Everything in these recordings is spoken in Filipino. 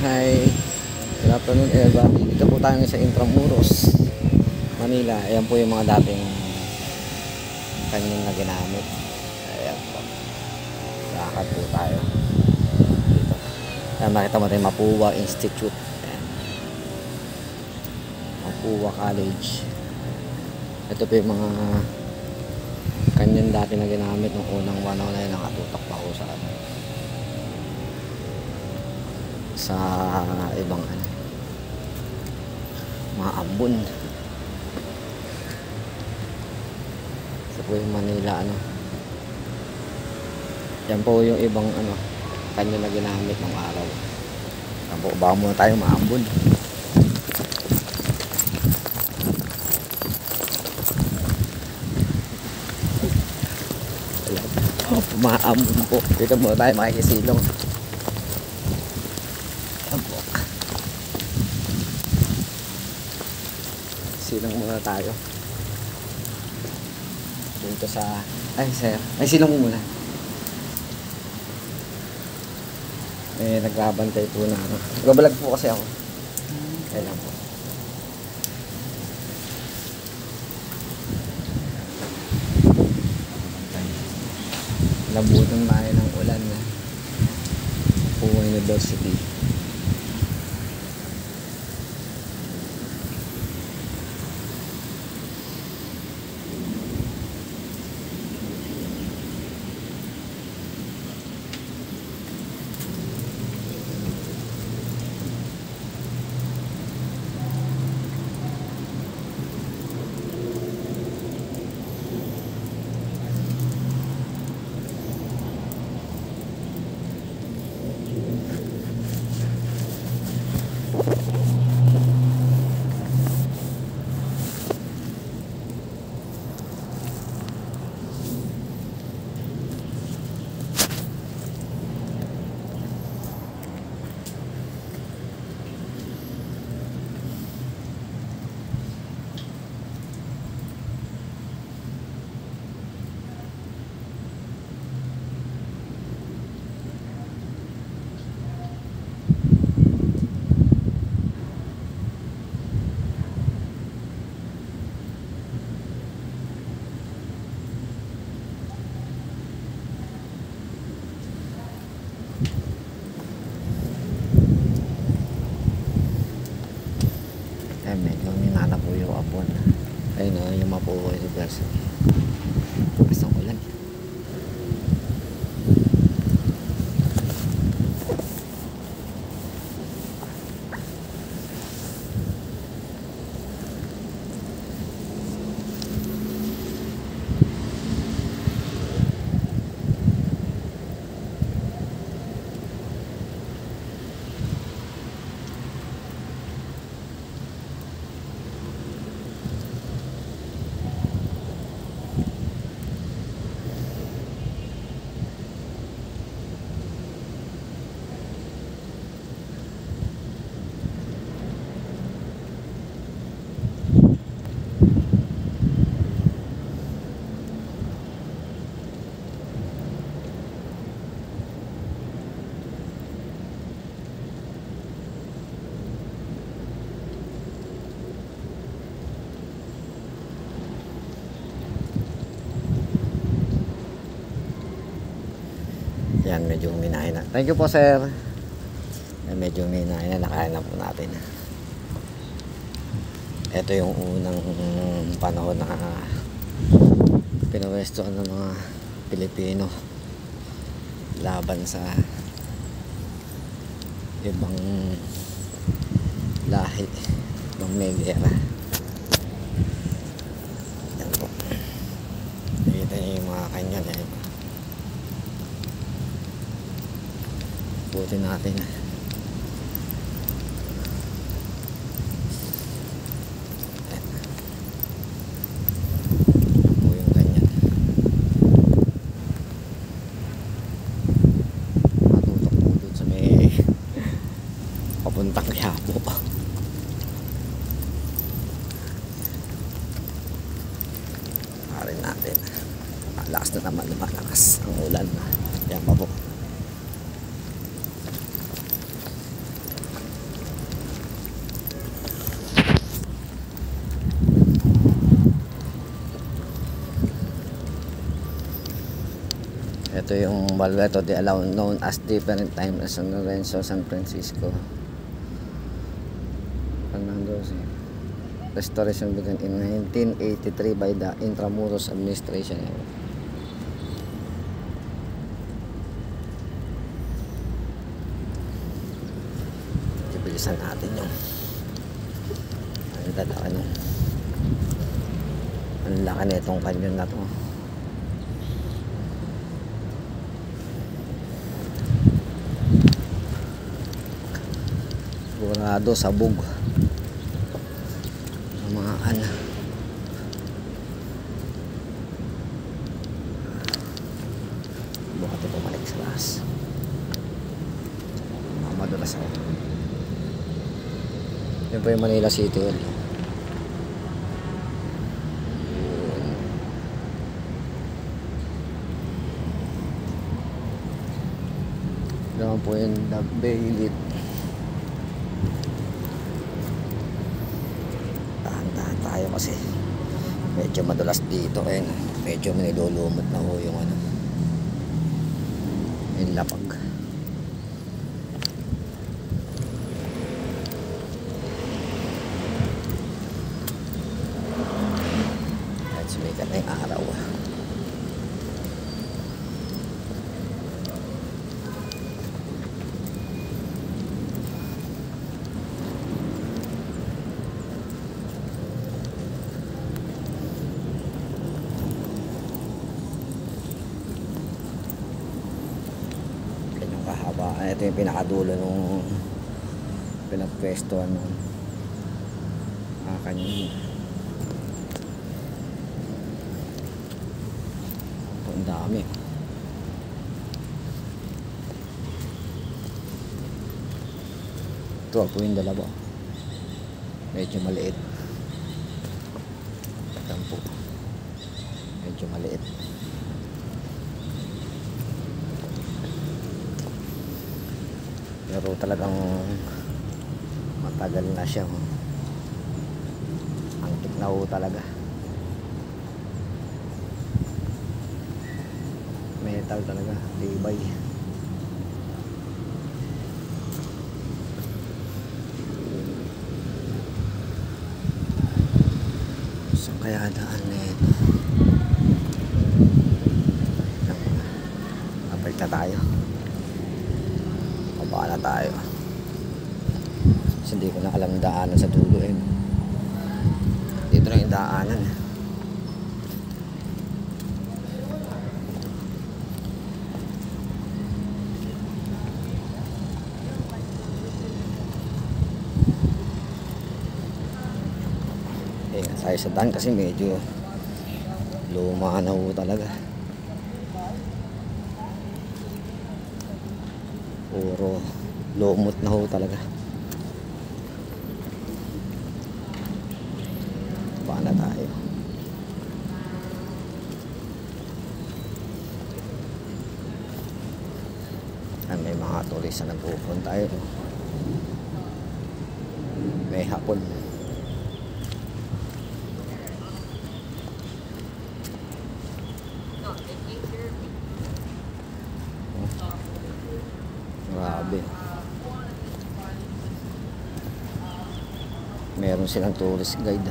Hi, good afternoon everybody. Dito po tayo sa Intramuros, Manila. Ayan po yung mga dating kanyang na ginamit. Ayan po. Lakad po tayo dito. Ayan, makita mo tayo Mapua Institute. Ayan. Mapua College. Ito po yung mga kanyang dati na ginamit nung unang wanaw na yun. Nakatutok pa ko sa ibang mga ambon. Sa po yung Manila yan po yung ibang kanya na ginamit ng araw. Yan po, baka muna tayo maambon. Maambon po, dito muna tayo makikisilong. Silong muna tayo dito sa sir, silong muna. Nagbabantay po na nagbabalag po kasi ako. Kailan po nabutan tayo ng ulan na Mapua University. Medyo minana po yung apon. Ayun yung Mapua University. Basta ulan. Yan, medyo minahin na. Thank you po, sir. Yan, medyo minahin na. Nakain na po natin. Ito yung unang panahon na pinuwestoan ng mga Pilipino laban sa ibang lahi ng may gera. Yan po. Nakita niyo yung mga kanya na yun. Buti natin po yung ganyan. Matutok po dun sa may papuntang Quiapo. Parin natin. Lakas na naman, lumalakas ang ulan. Yan pa po. Ito yung Valverde de Alao, known as different time as San Lorenzo, San Francisco. Fernando, restoration began in 1983 by the Intramuros administration. Ibilisan natin yung ang laki na itong kanyon na to. Sigurado sabog ang mga bukat ito bumalik sa lakas. Madulas ako. Yan po yung Manila City Hall. Yan po yung The Baylit. Tahan-tahan tayo kasi medyo madulas dito. Ayun, medyo nilulumot na ho yung yung lapag. At sumikat na yung araw. Kahaba. Ito yung pinakadulo nung pinagpwestuhan nung kanina. Ang dami. Ito po yung dalawa. Medyo maliit. Ito po. Medyo maliit. Pero talagang matagal na siya. Antik na ho talaga. Metal talaga, tibay. Saan kaya daan na ito? Kapag na tayo. Baka na tayo kasi hindi ko na alam daanan sa dulo eh. Dito na yung daanan eh. Tayo sa daan kasi medyo luma na ho talaga. Puro lumot na ho talaga. Paano tayo? May mga turista na nagpupunta tayo. May hapon. Grabe. Meron silang tourist guide.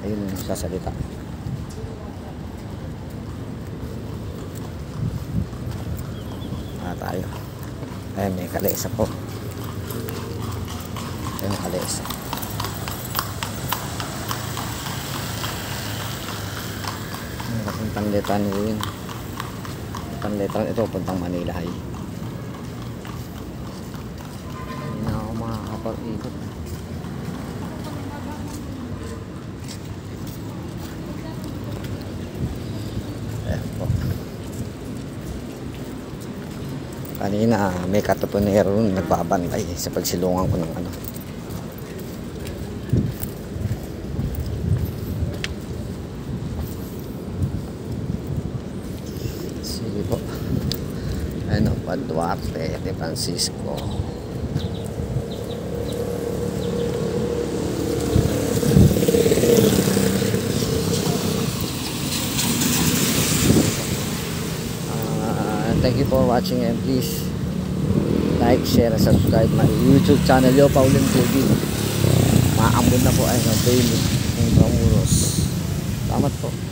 Ayun yung sasalita. Tayo. Ayun, may kalesa po. Ayun, kalesa. Puntang Letran yun. Puntang Letran ito, puntang Manila High. Hindi na ako makakapag-ikot. Ayan po. Kanina may katutunero nagbabantay sa pagsilungan ko ng ano. Sige po. Ano pa, Duarte de Francisco. thank you for watching and please like, share, and subscribe my YouTube channel, Yo Paulin TV. Maambon na po ay ng daily Intramuros. Salamat po.